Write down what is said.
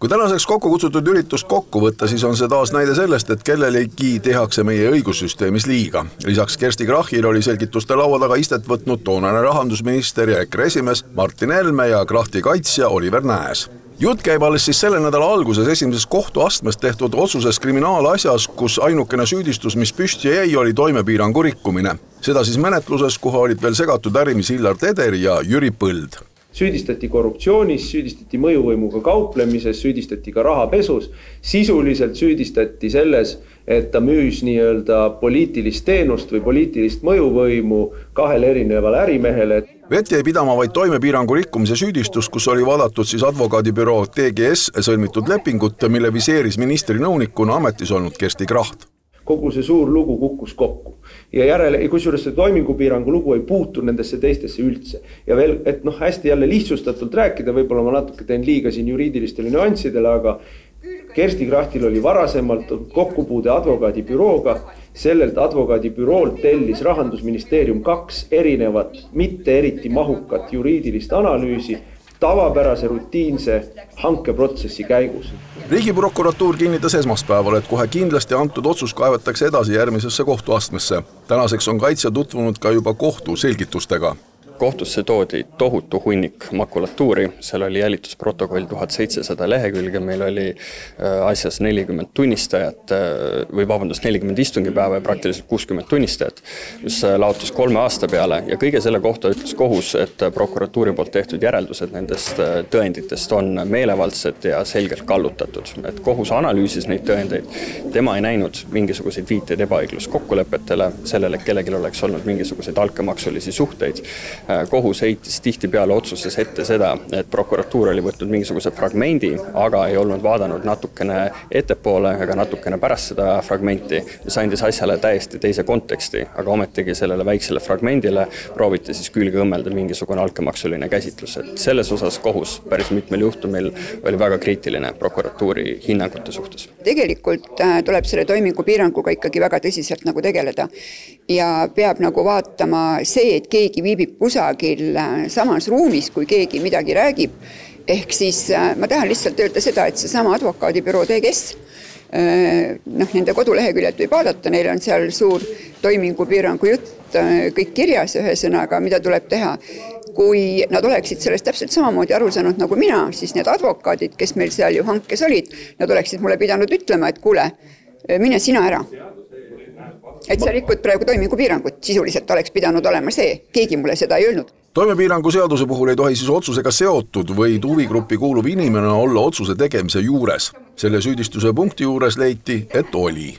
Kui tänaseks kokku kutsutud üritust kokku võtta, siis on see taas näide sellest, et kellelegi tehakse meie õigussüsteemis liiga. Lisaks Kersti Krachile oli selgituste laua taga istet võtnud toonane rahandusminister ja EKRE esimees Martin Helme ja Krahti kaitsja Oliver Nääs. Jutt käib alles siis selle nädala alguses esimeses kohtuastmes tehtud otsuses kriminaalasjas, kus ainukene süüdistus, mis püsti jäi, oli toimepiirangu rikkumine. Seda siis menetluses, kuhu olid veel segatud ärimis Hillar Teder ja Jüri Põld. Süüdistati korruptsioonis, süüdistati mõjuvõimuga kauplemises, süüdistati ka rahapesus. Sisuliselt süüdistati selles, et ta müüs poliitilist teenust või poliitilist mõjuvõimu kahele erinevale ärimehele. Vett jäi pidama vaid toimepiirangu rikkumise süüdistus, kus oli vaadatud siis advokaadibüroo TGS sõlmitud lepingut, mille viseeris ministri nõunikuna ametis olnud Kersti Kracht. Kogu see suur lugu kukkus kokku. Ja kusjuures see toimingupiirangu lugu ei puutu nendesse teistesse üldse. Ja veel, et hästi jälle lihtsustatult rääkida, võib-olla ma natuke teen liiga siin juriidilistele nüanssidele, aga Kersti Krachtil oli varasemalt kokkupuude advokaadibürooga. Sellelt advokaadibüroolt tellis Rahandusministeerium 2 erinevat, mitte eriti mahukat juriidilist analüüsi tavapärase rutiinse hankeprotsessi käigus. Riigiprokuratuur kinnitas esmaspäeval, et kohe kindlasti antud otsus kaevatakse edasi järgmisesse kohtuastmesse. Tänaseks on kaitsja tutvunud ka juba kohtu selgitustega. Kohtusse toodi tohutu hunnik makulatuuri, seal oli jälitusprotokoll 1700 lehekülge, meil oli asjas 40 tunnistajat, 40 istungipäeva ja praktiliselt 60 tunnistajat, mis laotus 3 aasta peale ja kõige selle kohta ütles kohus, et prokuratuuri poolt tehtud järeldused nendest tõenditest on meelevaldsed ja selgelt kallutatud. Et kohus analüüsis neid tõendeid, tema ei näinud mingisuguseid viiteid ebaõiglus kokkulepetele, sellele kellelgi oleks olnud mingisuguseid alkemaksulisi suhteid. Kohus heitis tihtipeale otsuses ette seda, et prokuratuur oli võtnud mingisuguse fragmendi, aga ei olnud vaadanud natukene ettepoole, aga natukene pärast seda fragmenti, mis andis asjale täiesti teise konteksti, aga ometigi sellele väiksele fragmendile prooviti siis külge õmmelda mingisugune alkemaksuline käsitlus. Et selles osas kohus päris mitmel juhtumil oli väga kriitiline prokuratuuri hinnangute suhtes. Tegelikult tuleb selle toimingupiiranguga ikkagi väga tõsiselt tegeleda ja peab vaatama see, et keegi viibib kusagil samas ruumis, kui keegi midagi räägib. Ehk siis ma tahan lihtsalt öelda seda, et see sama advokaadibüroo TGS, nende koduleheküljed võib vaadata, neil on seal suur toimingupiirangu jutt, kõik kirjas ühesõnaga, mida tuleb teha. Kui nad oleksid sellest täpselt samamoodi aru saanud nagu mina, siis need advokaadid, kes meil seal ju hankes olid, nad oleksid mulle pidanud ütlema, et kuule, mine sina ära. Et sa rikud praegu toimingupiirangut, sisuliselt oleks pidanud olema see, keegi mulle seda ei öelnud. Toimepiirangu seaduse puhul ei tohi siis otsusega seotud või huvigruppi kuuluv inimene olla otsuse tegemise juures. Selle süüdistuse punkti juures leiti, et oli.